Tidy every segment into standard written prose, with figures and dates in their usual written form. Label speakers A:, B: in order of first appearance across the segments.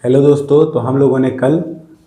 A: Hello दोस्तों, तो हम लोगों ने कल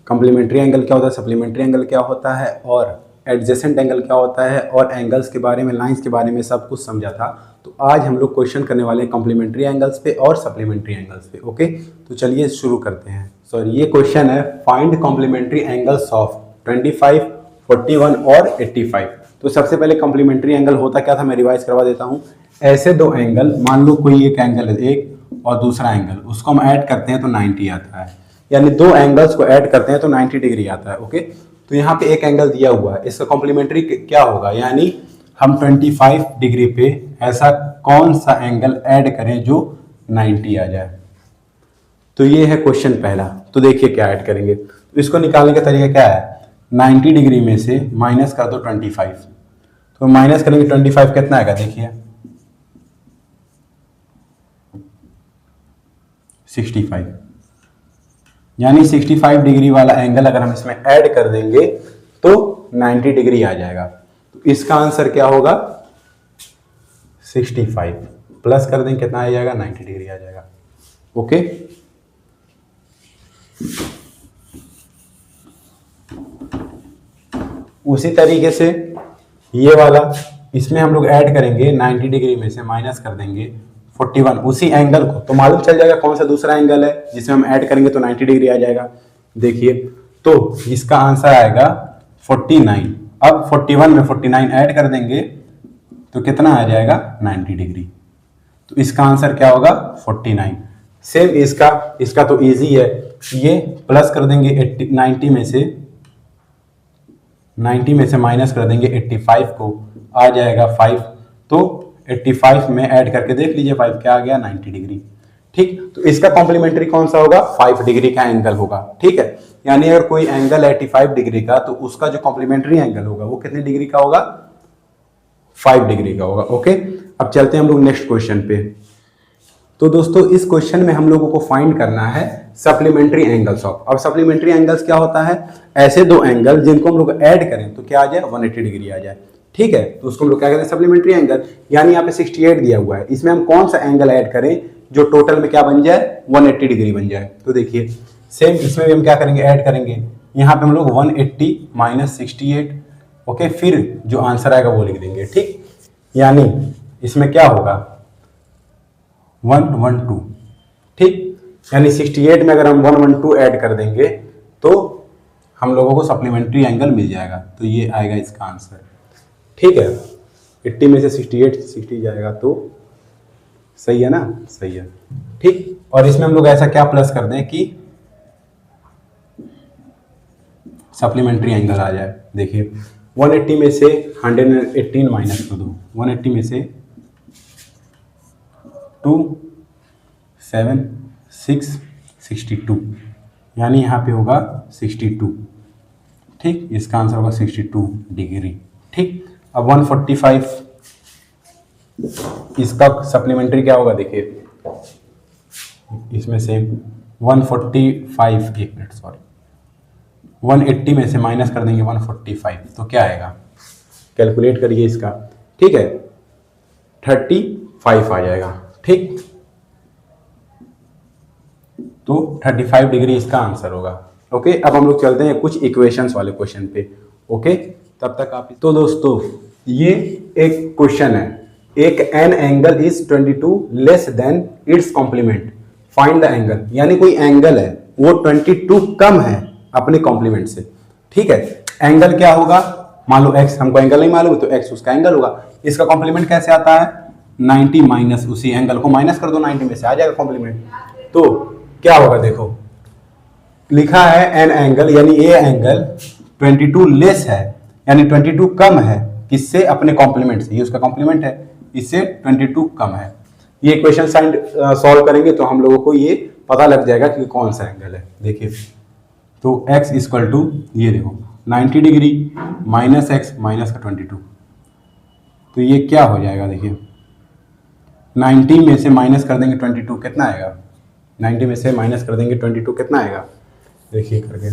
A: कॉम्प्लीमेंट्री एंगल क्या होता है, सप्लीमेंट्री एंगल क्या होता है और एडजेसेंट एंगल क्या होता है और एंगल्स के बारे में, लाइंस के बारे में सब कुछ समझा था। तो आज हम लोग क्वेश्चन करने वाले हैं कॉम्प्लीमेंट्री एंगल्स पे और सप्लीमेंट्री एंगल्स पे। ओके, तो चलिए शुरू करते हैं। सॉरी, ये क्वेश्चन है फाइंड कॉम्प्लीमेंट्री एंगल्स ऑफ 25, 41 और 85। तो सबसे पहले कॉम्प्लीमेंट्री एंगल होता क्या था, मैं रिवाइज करवा देता हूँ। ऐसे दो एंगल, मान लो कोई एक एंगल है एक और दूसरा एंगल, उसको हम ऐड करते हैं तो 90 आता है, यानी दो एंगल्स को ऐड करते हैं तो 90 डिग्री आता है। ओके, तो यहाँ पे एक एंगल दिया हुआ है, इसका कॉम्प्लीमेंट्री क्या होगा, यानी हम 25 डिग्री पे ऐसा कौन सा एंगल ऐड करें जो 90 आ जाए। तो ये है क्वेश्चन पहला। तो देखिए क्या ऐड करेंगे, तो इसको निकालने का तरीका क्या है, 90 डिग्री में से माइनस कर दो 25। तो माइनस करेंगे 25 कितना आएगा, देखिए 65, यानी 65 डिग्री वाला एंगल अगर हम इसमें ऐड कर देंगे तो 90 डिग्री आ जाएगा। तो इसका आंसर क्या होगा, 65 प्लस कर देंगे कितना आ जाएगा, 90 डिग्री आ जाएगा। ओके, उसी तरीके से ये वाला, इसमें हम लोग ऐड करेंगे 90 डिग्री में से माइनस कर देंगे 41 उसी एंगल को, तो मालूम चल जाएगा कौन सा दूसरा एंगल है जिसमें हम ऐड करेंगे तो 90 डिग्री आ जाएगा। देखिए, तो इसका आंसर आएगा 49। अब 41 में 49 ऐड कर देंगे तो कितना आ जाएगा, 90 डिग्री। तो इसका आंसर क्या होगा, 49। सेम इसका तो इजी है, ये प्लस कर देंगे 90 में से माइनस कर देंगे 85 को, आ जाएगा 5। तो 85 में ऐड करके देख लीजिए 5 क्या आ गया, 90 डिग्री। ठीक, तो इसका कॉम्प्लीमेंट्री कौन सा होगा, 5 डिग्री का एंगल होगा। ठीक है, यानी अगर कोई एंगल 85 डिग्री का, तो उसका जो कॉम्प्लीमेंट्री एंगल होगा वो कितने डिग्री का होगा, 5 डिग्री का होगा। ओके, अब चलते हैं हम लोग नेक्स्ट क्वेश्चन पे। तो दोस्तों, इस क्वेश्चन में हम लोगों को फाइंड करना है सप्लीमेंट्री एंगल्स ऑफ। अब सप्लीमेंट्री एंगल्स क्या होता है, ऐसे दो एंगल जिनको हम लोग ऐड करें तो क्या आ जाए, 180 डिग्री आ जाए। ठीक है, तो उसको हम लोग क्या कहते हैं, सप्लीमेंट्री एंगल। यानी यहाँ पे 68 दिया हुआ है, इसमें हम कौन सा एंगल ऐड करें जो टोटल में क्या बन जाए, 180 डिग्री बन जाए। तो देखिए सेम इसमें भी हम क्या करेंगे, ऐड करेंगे। यहाँ पे हम लोग 180 माइनस 68, ओके, फिर जो आंसर आएगा वो लिख देंगे। ठीक, यानी इसमें क्या होगा, 112। ठीक, यानी 68 में अगर हम 112 ऐड कर देंगे तो हम लोगों को सप्लीमेंट्री एंगल मिल जाएगा। तो ये आएगा इसका आंसर। ठीक है, 80 में से 68 60 जाएगा तो सही है ना, सही है। ठीक, और इसमें हम लोग ऐसा क्या प्लस कर दें कि सप्लीमेंट्री एंगल आ जाए। देखिए 180 में से 118 माइनस कर दो, 180 में से 2 7 6 62, यानी यहाँ पे होगा 62। ठीक, इसका आंसर होगा 62 डिग्री। ठीक, अब 145 इसका सप्लीमेंट्री क्या होगा, देखिए इसमें से 145, एक मिनट सॉरी, 180 में से माइनस कर देंगे 145 तो क्या आएगा, कैलकुलेट करिए इसका। ठीक है, 35 आ जाएगा। ठीक, तो 35 डिग्री इसका आंसर होगा। ओके, अब हम लोग चलते हैं कुछ इक्वेशंस वाले क्वेश्चन पे। ओके, तब तक आप, तो दोस्तों ये एक क्वेश्चन है, एक an angle is 22 less than its complement, find the angle. यानी कोई एंगल है वो 22 कम है अपने कॉम्प्लीमेंट से। ठीक है, एंगल क्या होगा, मान लो एक्स, हमको एंगल नहीं मालूम तो एक्स उसका एंगल होगा। इसका कॉम्प्लीमेंट कैसे आता है, 90 माइनस उसी एंगल को माइनस कर दो 90 में से, आ जाएगा कॉम्प्लीमेंट। तो क्या होगा, देखो लिखा है एन एंगल, यानी ए एंगल 22 लेस है, यानी 22 कम है किससे, अपने कॉम्प्लीमेंट से। ये उसका कॉम्प्लीमेंट है, इससे 22 कम है। ये इक्वेशन साइन सॉल्व करेंगे तो हम लोगों को ये पता लग जाएगा कि कौन सा एंगल है। देखिए, तो x इक्वल टू, ये देखो 90 डिग्री माइनस एक्स माइनस का 22, तो ये क्या हो जाएगा, देखिए 90 में से माइनस कर देंगे 22 कितना आएगा, 90 में से माइनस कर देंगे 22 कितना आएगा, देखिए करके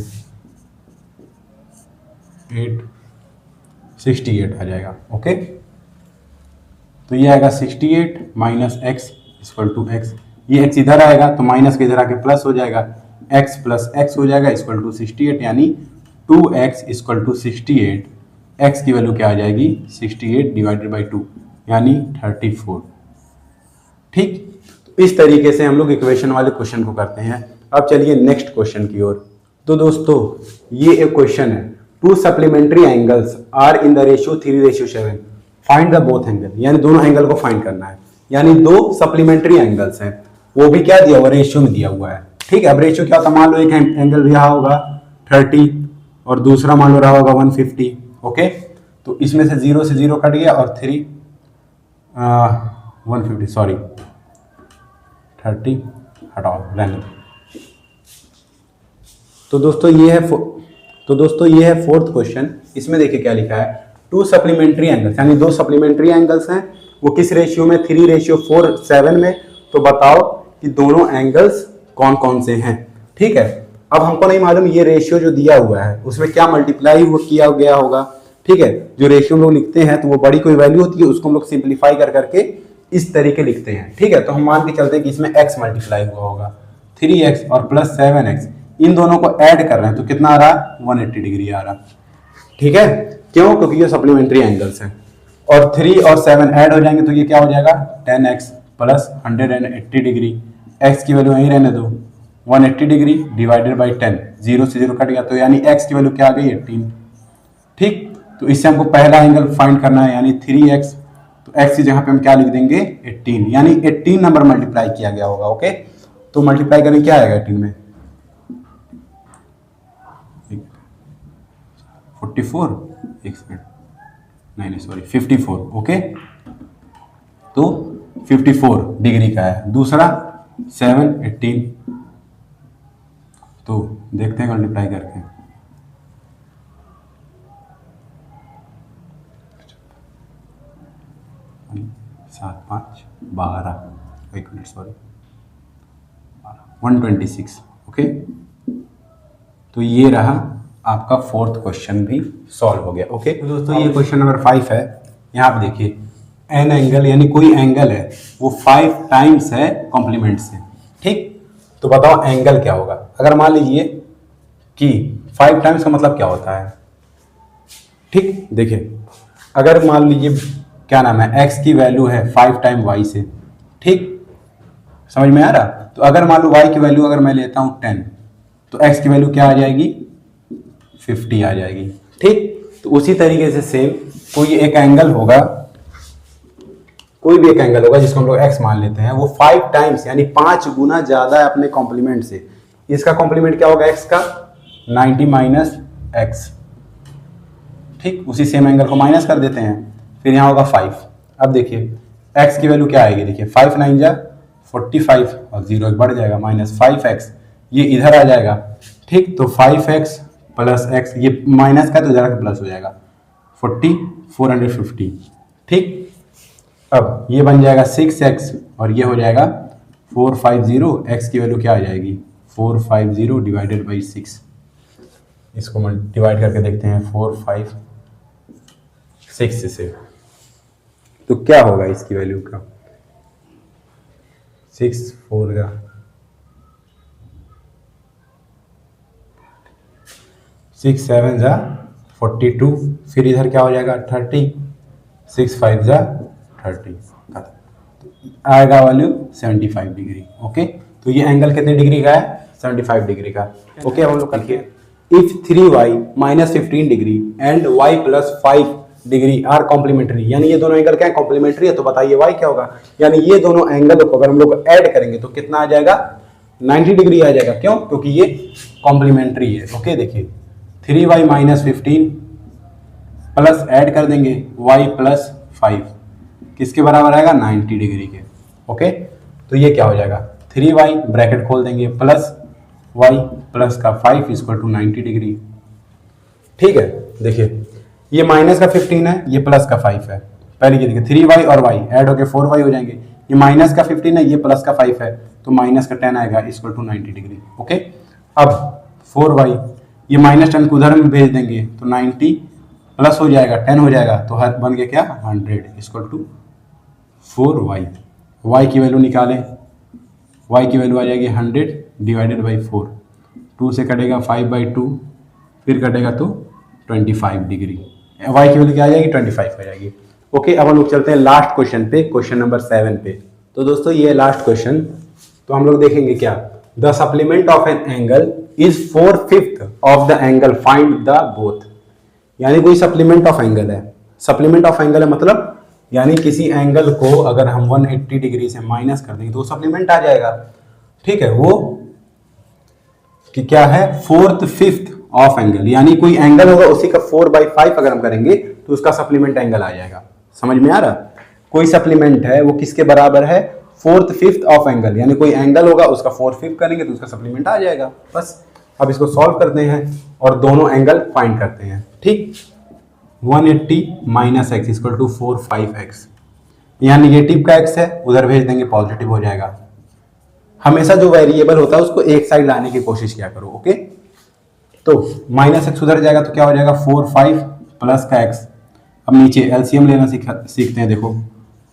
A: 68 आ जाएगा। ओके, तो ये आएगा 68 minus x equal to x, ये एक्स इधर आएगा तो माइनस के इधर आके प्लस हो जाएगा, x प्लस एक्स हो जाएगा इक्वल टू 68, यानी 2x इक्वल टू 68। x की वैल्यू क्या आ जाएगी 68 डिवाइडेड बाई 2 यानी 34। ठीक, तो इस तरीके से हम लोग इक्वेशन वाले क्वेश्चन को करते हैं। अब चलिए नेक्स्ट क्वेश्चन की ओर। तो दोस्तों ये एक क्वेश्चन है, two supplementary angles are in the ratio 3:7, find the both angle, यानी दोनों एंगल को फाइंड करना है। यानी दो सप्लीमेंट्री एंगल्स हैं, वो भी क्या दिया हुआ, रेशियो में दिया हुआ है। ठीक है, अब रेशियो क्या होता है, मान लो एक एंगल रहा होगा 30 और दूसरा मान लो रहा होगा 150। ओके, तो इसमें से 0 से 0 कट गया और 150 सॉरी 30 हटाओ रहने दो। तो दोस्तों ये है फोर्थ क्वेश्चन। इसमें देखिए क्या लिखा है, टू सप्लीमेंट्री एंगल्स, यानी दो सप्लीमेंट्री एंगल्स हैं, वो किस रेशियो में, 3:4:7 में। तो बताओ कि दोनों एंगल्स कौन कौन से हैं। ठीक है, अब हमको नहीं मालूम ये रेशियो जो दिया हुआ है उसमें क्या मल्टीप्लाई वो किया गया होगा। ठीक है, जो रेशियो हम लोग लिखते हैं तो वो बड़ी कोई वैल्यू होती है, उसको हम लोग सिंप्लीफाई कर करके इस तरीके लिखते हैं। ठीक है, तो हम मान के चलते हैं कि इसमें x मल्टीप्लाई हुआ होगा, 3x और प्लस 7x, इन दोनों को ऐड कर रहे हैं तो कितना आ रहा, 180 डिग्री आ रहा। ठीक है, क्यों, क्योंकि ये सप्लीमेंट्री एंगल्स हैं। और 3 और 7 ऐड हो जाएंगे तो ये क्या हो जाएगा, 10x प्लस 180 डिग्री। x की वैल्यू यहीं रहने दो, 180 डिग्री डिवाइडेड बाई 10, 0 से 0 कट गया तो यानी x की वैल्यू क्या आ गई, 18। ठीक, तो इससे हमको पहला एंगल फाइंड करना है, यानी 3x, तो x की जगह पे हम क्या लिख देंगे, 18, यानी 18 नंबर मल्टीप्लाई किया गया होगा। ओके, तो मल्टीप्लाई करें क्या आएगा 18 में, 44, एक सेकंड, नहीं सॉरी 54। ओके, तो 54 डिग्री का है। दूसरा 7, 18, तो देखते हैं मल्टीप्लाई करके, सात 5 12, एक मिनट सॉरी 126। ओके, तो ये रहा आपका फोर्थ क्वेश्चन भी सॉल्व हो गया। ओके, तो दोस्तों ये क्वेश्चन नंबर 5 है। यहाँ पे देखिए एन एंगल, यानी कोई एंगल है वो 5 टाइम्स है कॉम्प्लीमेंट से। ठीक, तो बताओ एंगल क्या होगा। अगर मान लीजिए कि 5 टाइम्स का मतलब क्या होता है। ठीक, देखिए अगर मान लीजिए क्या नाम है, x की वैल्यू है 5 टाइम y से। ठीक, समझ में आ रहा। तो अगर मान लो y की वैल्यू अगर मैं लेता हूं 10, तो x की वैल्यू क्या आ जाएगी, 50 आ जाएगी। ठीक, तो उसी तरीके से सेम कोई एक एंगल होगा, कोई भी एक एंगल होगा जिसको हम लोग x मान लेते हैं, वो 5 टाइम्स यानी 5 गुना ज्यादा है अपने कॉम्प्लीमेंट से। इसका कॉम्प्लीमेंट क्या होगा x का, 90 माइनस x। ठीक, उसी सेम एंगल को माइनस कर देते हैं, फिर यहाँ होगा 5। अब देखिए x की वैल्यू क्या आएगी, देखिए 5 9 जा 45 और 0 बढ़ जाएगा, माइनस 5x, ये इधर आ जाएगा। ठीक, तो 5x प्लस x, ये माइनस का तो जरा प्लस हो जाएगा, 450। ठीक, अब ये बन जाएगा 6x और ये हो जाएगा 450। x की वैल्यू क्या आ जाएगी, 450 डिवाइडेड बाई 6। इसको डिवाइड करके देखते हैं 4 5 6 से, तो क्या होगा इसकी वैल्यू का, 6 4 का 6 7 जा 42, फिर इधर क्या हो जाएगा 30, 6 5 जा 30, आएगा वैल्यू 75 डिग्री। ओके, तो ये एंगल कितने डिग्री का है, 75 डिग्री का। ओके, अब हम लोग लिखिए, if 3y minus 15 degree and y plus 5 degree are complementary, यानी ये दोनों एंगल क्या है, कॉम्प्लीमेंट्री है। तो बताइए y क्या होगा, यानी ये दोनों एंगल को अगर हम लोग ऐड करेंगे तो कितना आ जाएगा, 90 डिग्री आ जाएगा। क्यों, क्योंकि ये कॉम्प्लीमेंट्री है। ओके, देखिए 3y माइनस 15 प्लस ऐड कर देंगे y प्लस 5, किसके बराबर आएगा, 90 डिग्री के। ओके, तो ये क्या हो जाएगा, 3y ब्रैकेट खोल देंगे प्लस y प्लस का 5 इक्वल टू 90 डिग्री। ठीक है, देखिए ये माइनस का 15 है, ये प्लस का 5 है। पहले ये देखिए 3y और y ऐड होके 4y हो जाएंगे, ये माइनस का 15 है, ये प्लस का 5 है, तो माइनस का 10 आएगा इक्वल टू 90 डिग्री। ओके, अब 4y, ये माइनस 10 को उधर में भेज देंगे तो 90 प्लस हो जाएगा 10 हो जाएगा, तो हर बन गया क्या, 100 इक्वल टू 4y। y की वैल्यू निकालें, y की वैल्यू आ जाएगी 100 डिवाइडेड बाई 4, 2 से कटेगा 5/2, फिर कटेगा तो 25 डिग्री। वाई की वैल्यू क्या आ जाएगी? 25 आ जाएगी। ओके, अब हम लोग चलते हैं लास्ट क्वेश्चन पे, क्वेश्चन नंबर 7 पे। तो दोस्तों ये लास्ट क्वेश्चन, तो हम लोग देखेंगे क्या, the supplement of N angle is 4/5 of the angle, find the both. यानी कोई सप्लीमेंट ऑफ एंगल है, सप्लीमेंट ऑफ एंगल है मतलब यानी किसी एंगल को अगर हम 180 डिग्री से माइनस कर देंगे तो सप्लीमेंट आ जाएगा। ठीक है, वो कि क्या है, 4/5 ऑफ एंगल, यानी कोई एंगल होगा उसी का 4/5 अगर हम करेंगे तो उसका सप्लीमेंट एंगल आ जाएगा। समझ में आ रहा? कोई सप्लीमेंट है वो किसके बराबर है? 4/5 ऑफ एंगल, यानी कोई एंगल होगा उसका 4/5 करेंगे तो उसका सप्लीमेंट आ जाएगा। बस अब इसको सॉल्व करते हैं और दोनों एंगल फाइंड करते हैं। ठीक, 180 minus x equal to 4/5x, यहाँ निगेटिव का x है, उधर भेज देंगे पॉजिटिव हो जाएगा। हमेशा जो वेरिएबल होता है उसको एक साइड लाने की कोशिश किया करो। ओके, तो माइनस एक्स उधर जाएगा तो क्या हो जाएगा, 4/5 प्लस का x। अब नीचे एलसीएम लेना सीखते हैं। देखो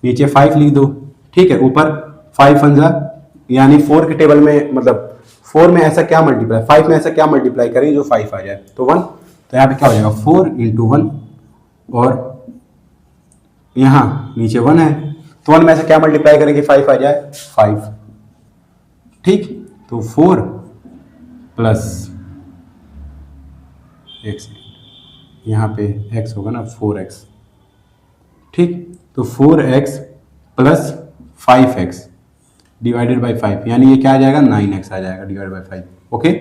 A: नीचे 5 लिख दो, ठीक है, ऊपर 5 पंजा, यानी 4 के टेबल में मतलब 4 में ऐसा क्या मल्टीप्लाई, 5 में ऐसा क्या मल्टीप्लाई करेंगे जो 5 आ जाए, तो 1। तो यहाँ पे क्या हो जाएगा 4 × 1, और यहाँ नीचे 1 है तो 1 में ऐसा क्या मल्टीप्लाई करेंगे 5 आ जाए, 5। ठीक, तो 4 प्लस x, यहाँ पे x होगा ना 4x। ठीक, तो 4x plus 5x divided by 5, यानी ये क्या आ जाएगा 9x आ जाएगा डिवाइड बाई 5। ओके,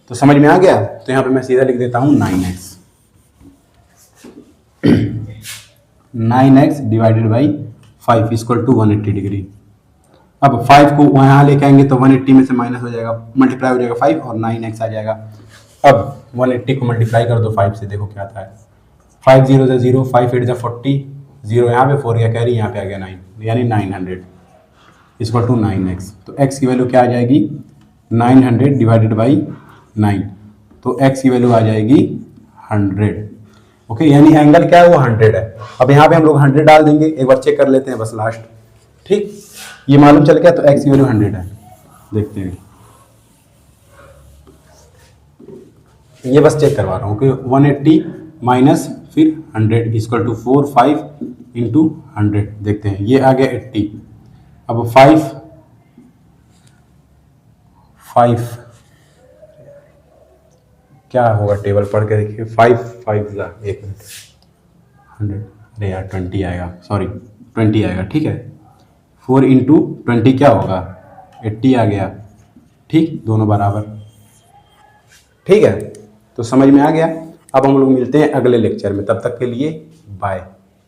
A: तो समझ में आ गया? तो यहाँ पे मैं सीधा लिख देता हूँ 9x 9x divided by 5 equal to 180 degree. अब 5 को यहाँ लेके आएंगे तो 180 में से माइनस हो जाएगा, मल्टीप्लाई हो जाएगा 5 और 9x आ जाएगा। अब 180 को मल्टीप्लाई कर दो 5 से, देखो क्या आता है, 5 0 से 0, 5 8 40, 0 यहाँ पे 4 गया कैरी, यहाँ पे आ गया 9, यानी 900 इक्वल टू 9x। तो x की वैल्यू क्या आ जाएगी, 900 डिवाइडेड बाई 9, तो x की वैल्यू आ जाएगी 100। ओके, यानी एंगल क्या है वो 100 है। अब यहाँ पे हम लोग 100 डाल देंगे, एक बार चेक कर लेते हैं बस लास्ट। ठीक, ये मालूम चल गया, तो x की वैल्यू 100 है। देखते हैं, ये बस चेक करवा रहा हूँ कि 180 माइनस फिर 100 इक्वल टू 4 5 इंटू 100। देखते हैं, ये आ गया 80। अब 5 क्या होगा, टेबल पढ़ के देखिए, 5 5 एक मिनट 100, अरे यार 20 आएगा, सॉरी 20 आएगा। ठीक है, 4 इंटू 20 क्या होगा, 80 आ गया। ठीक, दोनों बराबर। ठीक है, तो समझ में आ गया। अब हम लोग मिलते हैं अगले लेक्चर में, तब तक के लिए बाय।